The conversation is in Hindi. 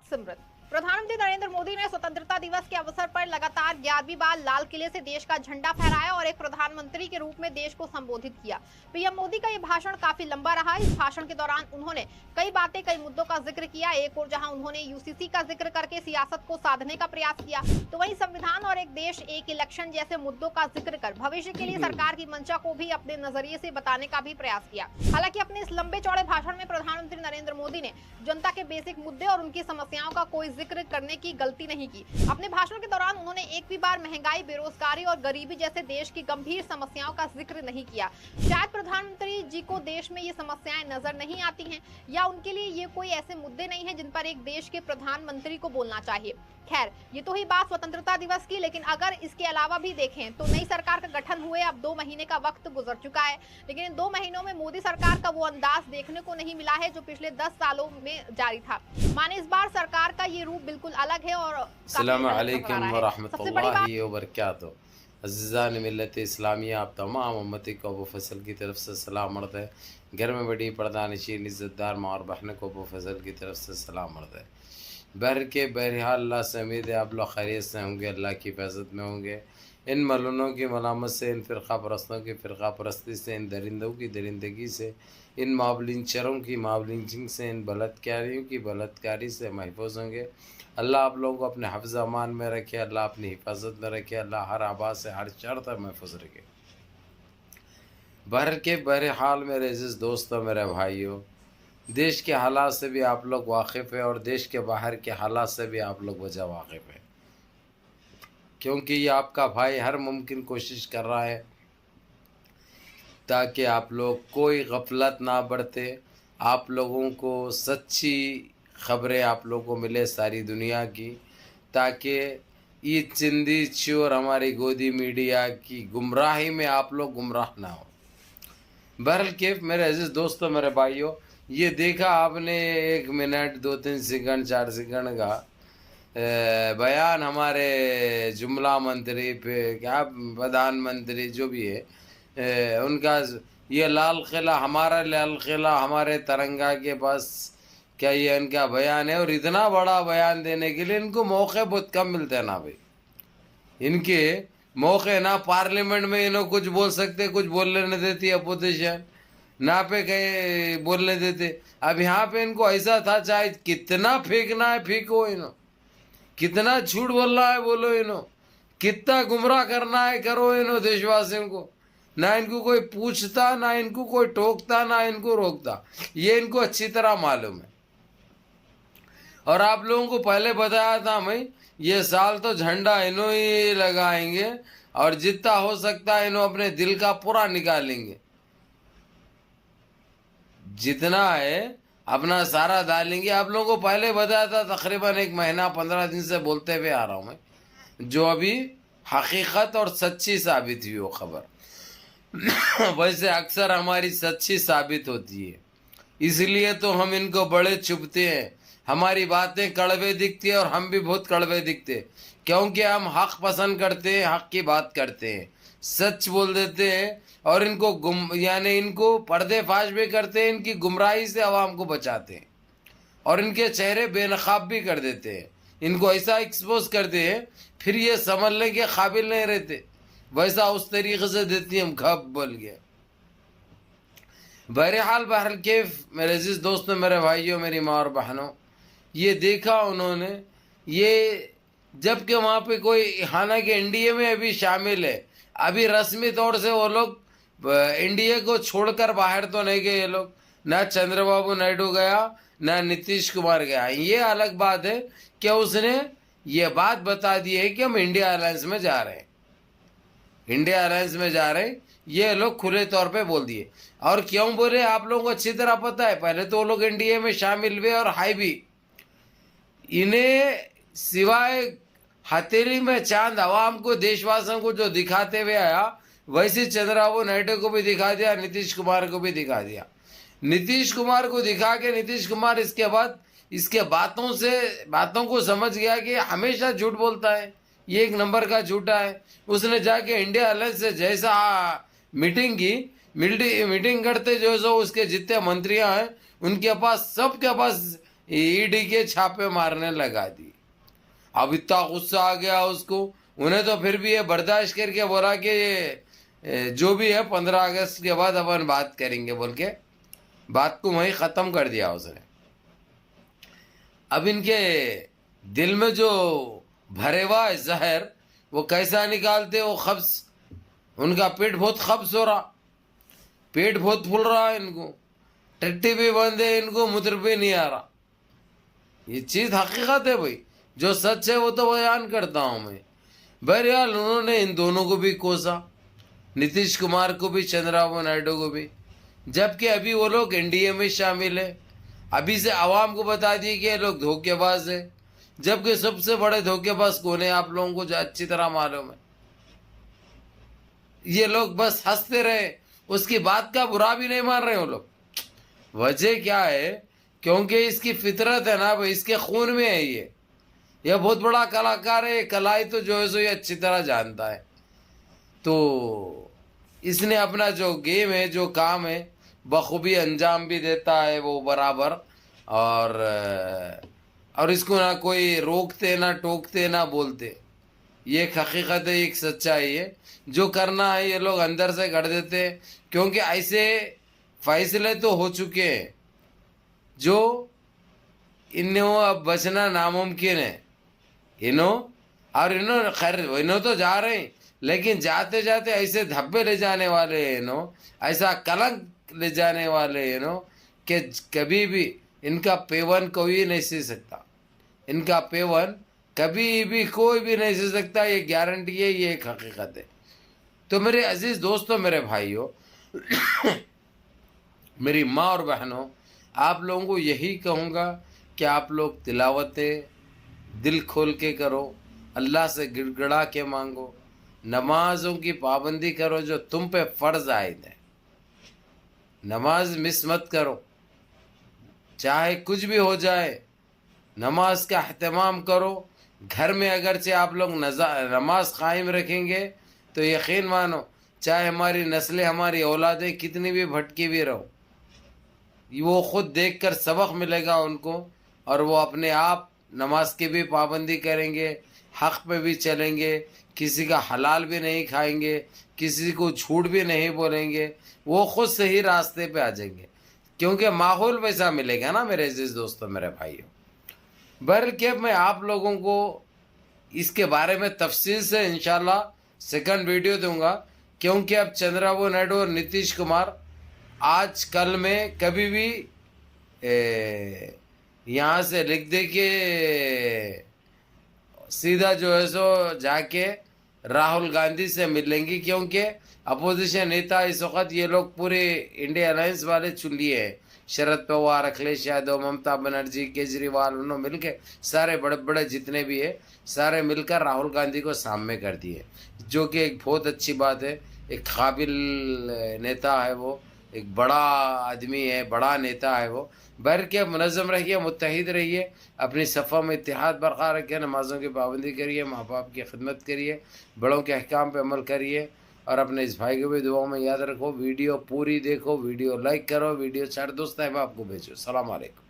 सिमरन। प्रधानमंत्री नरेंद्र मोदी ने स्वतंत्रता दिवस के अवसर पर लगातार 11वीं बार लाल किले से देश का झंडा फहराया और एक प्रधानमंत्री के रूप में देश को संबोधित किया। पीएम मोदी का ये भाषण काफी लंबा रहा। इस भाषण के दौरान उन्होंने कई बातें, कई मुद्दों का जिक्र किया। एक और जहां उन्होंने यूसीसी का जिक्र करके सियासत को साधने का प्रयास किया, तो वहीं संविधान और एक देश एक इलेक्शन जैसे मुद्दों का जिक्र कर भविष्य के लिए सरकार की मंशा को भी अपने नजरिए से बताने का भी प्रयास किया। हालांकि अपने इस लंबे चौड़े भाषण में प्रधानमंत्री नरेंद्र मोदी ने जनता के बेसिक मुद्दे और उनकी समस्याओं का कोई जिक्र करने की गलती नहीं की। अपने भाषण के दौरान उन्होंने एक भी बार महंगाई, बेरोजगारी और गरीबी जैसे देश की गंभीर समस्याओं का जिक्र नहीं किया। शायद प्रधानमंत्री जी को देश में ये समस्याएं नजर नहीं आती हैं, या उनके लिए ये कोई ऐसे मुद्दे नहीं हैं जिन पर एक देश के प्रधानमंत्री को बोलना चाहिए। खैर, ये तो ही बात स्वतंत्रता दिवस की, लेकिन अगर इसके अलावा भी देखें तो नई सरकार का गठन हुए अब 2 महीने का वक्त गुजर चुका है, लेकिन इन 2 महीनों में मोदी सरकार का वो अंदाज देखने को नहीं मिला है जो पिछले 10 सालों में जारी था। माने इस बार सरकार का ये रूप बिल्कुल अलग है और अस्सलाम वालेकुम व रहमतुल्लाहि व बरकातहू। अज़ीज़ान मिल्लत इस्लामिया, आप तमाम उम्मती को अबू फैसल की तरफ से सलाम अर्ज़ है। घर में बड़ी पर्दा नशीन इज़्ज़तदार माँ और बहन को अबू फैसल की तरफ से सलाम अर्ज़ है। बहरहाल अल्लाह से उम्मीद है आप लोग खैरियत से होंगे, अल्लाह की हिफाजत में होंगे। इन मलूनों की मलामत से, इन फ़िरक़ा परस्तों की फ़िरक़ा परस्ती से, इन दरिंदों की दरिंदगी से, इन मावलिंचरों की मावलिंचिंग से, इन बलात्कारियों की बलात्कारी से महफूज होंगे। अल्लाह आप लोगों को अपने हफ्ज़ अमान में रखे, अल्लाह अपनी हिफाजत में रखे, अल्लाह हर आबाद से, हर शर तक महफूज रखे। बहरहाल मेरे अज़ीज़ दोस्तों, मेरे भाइयों, देश के हालात से भी आप लोग वाकिफ़ है और देश के बाहर के हालात से भी आप लोग वजह वाकिफ़ है, क्योंकि ये आपका भाई हर मुमकिन कोशिश कर रहा है ताकि आप लोग कोई गफलत ना बरते, आप लोगों को सच्ची ख़बरें आप लोगों को मिले सारी दुनिया की, ताकि ये चिंदी चोर हमारी गोदी मीडिया की गुमराही में आप लोग गुमराह ना हो। बहरहाल केफ मेरे अजीज़ दोस्तों, मेरे भाइयों, ये देखा आपने 1 मिनट 2-3 सेकंड 4 सेकंड का बयान हमारे जुमला मंत्री पे, क्या प्रधानमंत्री जो भी है, उनका ये लाल किला, हमारा लाल किला हमारे तिरंगा के पास, क्या ये इनका बयान है? और इतना बड़ा बयान देने के लिए इनको मौके बहुत कम मिलते हैं ना भाई, इनके मौके ना पार्लियामेंट में इन्हों कुछ बोल सकते, कुछ बोलने नहीं देती अपोजिशन, ना पे कहे बोलने देते। अब यहाँ पे इनको ऐसा था, चाहे कितना फेंकना है फेंको इन्हों, कितना झूठ बोलना है बोलो इन्हों, कितना गुमराह करना है करो इन्हों देशवासियों को। ना इनको कोई पूछता, ना इनको कोई टोकता, ना इनको रोकता, ये इनको अच्छी तरह मालूम है। और आप लोगों को पहले बताया था मैं, ये साल तो झंडा इन्हों ही लगाएंगे और जितना हो सकता है इन्हों अपने दिल का पूरा निकालेंगे, जितना है अपना सारा डालेंगे। आप लोगों को पहले बताया था, तकरीबन 1 महीना 15 दिन से बोलते हुए आ रहा हूँ मैं, जो अभी हकीकत और सच्ची साबित हुई वो खबर। वैसे अक्सर हमारी सच्ची साबित होती है, इसलिए तो हम इनको बड़े चुभते हैं। हमारी बातें कड़वे दिखती है और हम भी बहुत कड़वे दिखते, क्योंकि हम हक पसंद करते हैं, हक की बात करते हैं, सच बोल देते हैं और इनको यानी इनको पर्देफाश भी करते हैं, इनकी गुमराही से आवाम को बचाते हैं और इनके चेहरे बेनकाब भी कर देते हैं, इनको ऐसा एक्सपोज करते हैं फिर ये समझने के काबिल नहीं रहते, वैसा उस तरीके से देती हम घप बोल गए। बहरहाल केफ मेरे अजीज दोस्तों, मेरे भाइयों, मेरी माँ और बहनों, ये देखा उन्होंने, ये जबकि वहाँ पे कोई, हालांकि एनडीए में अभी शामिल है, अभी रस्मी तौर से वो लोग एनडीए को छोड़कर बाहर तो नहीं गए ये लोग, ना चंद्रबाबू नायडू गया, ना नीतीश कुमार गया। ये अलग बात है कि उसने ये बात बता दी है कि हम इंडिया अलायंस में जा रहे हैं, इंडिया अलायंस में जा रहे हैं, ये लोग खुले तौर पे बोल दिए। और क्यों बोले आप लोगों को अच्छी तरह पता है, पहले तो वो लोग एनडीए में शामिल हुए और हाई भी, इन्हें सिवाय हथेली में चांद आवाम को, देशवासियों को जो दिखाते हुए आया, वैसे चंद्रबाबू नायडू को भी दिखा दिया, नीतीश कुमार को भी दिखा दिया। नीतीश कुमार को दिखा के नीतीश कुमार इसके बाद इसके बातों को समझ गया कि हमेशा झूठ बोलता है, ये 1 नंबर का झूठा है। उसने जाके इंडिया अलायंस से जैसा मीटिंग की, मीटिंग करते जो सो उसके जितने मंत्रियां हैं उनके पास, सबके पास ईडी के छापे मारने लगा दी। अब इतना गुस्सा आ गया उसको, उन्हें तो फिर भी ये बर्दाश्त करके बोला कि ये जो भी है 15 अगस्त के बाद अपन बात करेंगे बोल के बात को वहीं ख़त्म कर दिया उसने। अब इनके दिल में जो भरे हुआ है जहर वो कैसा निकालते, वो खब्स, उनका पेट बहुत खब्स हो रहा, पेट बहुत फूल रहा है इनको, टट्टी भी बंद है इनको, मूत्र भी नहीं आ रहा। ये चीज़ हकीकत है भाई, जो सच है वो तो बयान करता हूँ मैं। बहरहाल उन्होंने इन दोनों को भी कोसा, नीतीश कुमार को भी, चंद्रबाबू नायडू को भी, जबकि अभी वो लोग एनडीए में शामिल है। अभी से आवाम को बता दिए कि ये लोग धोखेबाज है, जबकि सबसे बड़े धोखेबाज कौन है आप लोगों को जो अच्छी तरह मालूम है। ये लोग बस हंसते रहे, उसकी बात का बुरा भी नहीं मान रहे वो लोग। वजह क्या है? क्योंकि इसकी फितरत है ना भाई, इसके खून में है ये बहुत बड़ा कलाकार है, कलाई तो जो है सो ये अच्छी तरह जानता है। तो इसने अपना जो गेम है, जो काम है, बखूबी अंजाम भी देता है वो बराबर। और इसको ना कोई रोकते, ना टोकते, ना बोलते। ये एक हकीकत है, एक सच्चाई है। जो करना है ये लोग अंदर से कर देते हैं, क्योंकि ऐसे फैसले तो हो चुके हैं जो इन्हों अब बचना नामुमकिन है। इन्हों खैर इन्हों तो जा रहे हैं, लेकिन जाते जाते ऐसे धब्बे ले जाने वाले हैं इन्हों, ऐसा कलंक ले जाने वाले हैं इन्हों कि कभी भी इनका पेवन कोई नहीं सी सकता। इनका पेवन कभी भी कोई भी नहीं सी सकता, ये गारंटी है, ये एक हकीकत है। तो मेरे अजीज दोस्तों, मेरे भाइयों, मेरी माँ और बहनों, आप लोगों को यही कहूँगा कि आप लोग तिलावतें दिल खोल के करो, अल्लाह से गिड़गिड़ा के मांगो, नमाजों की पाबंदी करो जो तुम पे फ़र्ज आयद है। नमाज मिस मत करो, चाहे कुछ भी हो जाए, नमाज का अहतमाम करो। घर में अगरचे आप लोग नमाज कायम रखेंगे तो यकीन मानो, चाहे हमारी नस्लें, हमारी औलादें कितनी भी भटकी भी रहो, वो खुद देखकर सबक मिलेगा उनको, और वो अपने आप नमाज की भी पाबंदी करेंगे, हक़ पे भी चलेंगे, किसी का हलाल भी नहीं खाएंगे, किसी को झूठ भी नहीं बोलेंगे, वो खुद सही रास्ते पे आ जाएंगे, क्योंकि माहौल वैसा मिलेगा ना मेरे अजीज दोस्तों, मेरे भाइयों। बल्कि मैं आप लोगों को इसके बारे में तफसील से इंशाल्लाह सेकंड वीडियो दूंगा, क्योंकि अब चंद्रबाबू नायडू और नीतीश कुमार आज कल में कभी भी यहाँ से लिख दे के सीधा जो है सो जाके राहुल गांधी से मिलेंगे, क्योंकि अपोजिशन नेता इस वक्त ये लोग पूरे इंडिया अलायंस वाले चुन लिए हैं। शरद पवार, अखिलेश यादव, ममता बनर्जी, केजरीवाल, उन्होंने मिलकर सारे बड़े बड़े जितने भी है सारे मिलकर राहुल गांधी को सामने कर दिए, जो कि एक बहुत अच्छी बात है। एक काबिल नेता है वो, एक बड़ा आदमी है, बड़ा नेता है वो। बर के मुनज़्ज़म रहिए, मुत्तहिद रहिए, अपनी सफ़ा में इत्तेहाद बरकरार रखिए, नमाज़ों की पाबंदी करिए, माँ बाप की खिदमत करिए, बड़ों के अहकाम पे अमल करिए, और अपने इस भाई को भी दुआओं में याद रखो। वीडियो पूरी देखो, वीडियो लाइक करो, वीडियो चार दोस्त अहबाब को भेजो। सलाम अलैकुम।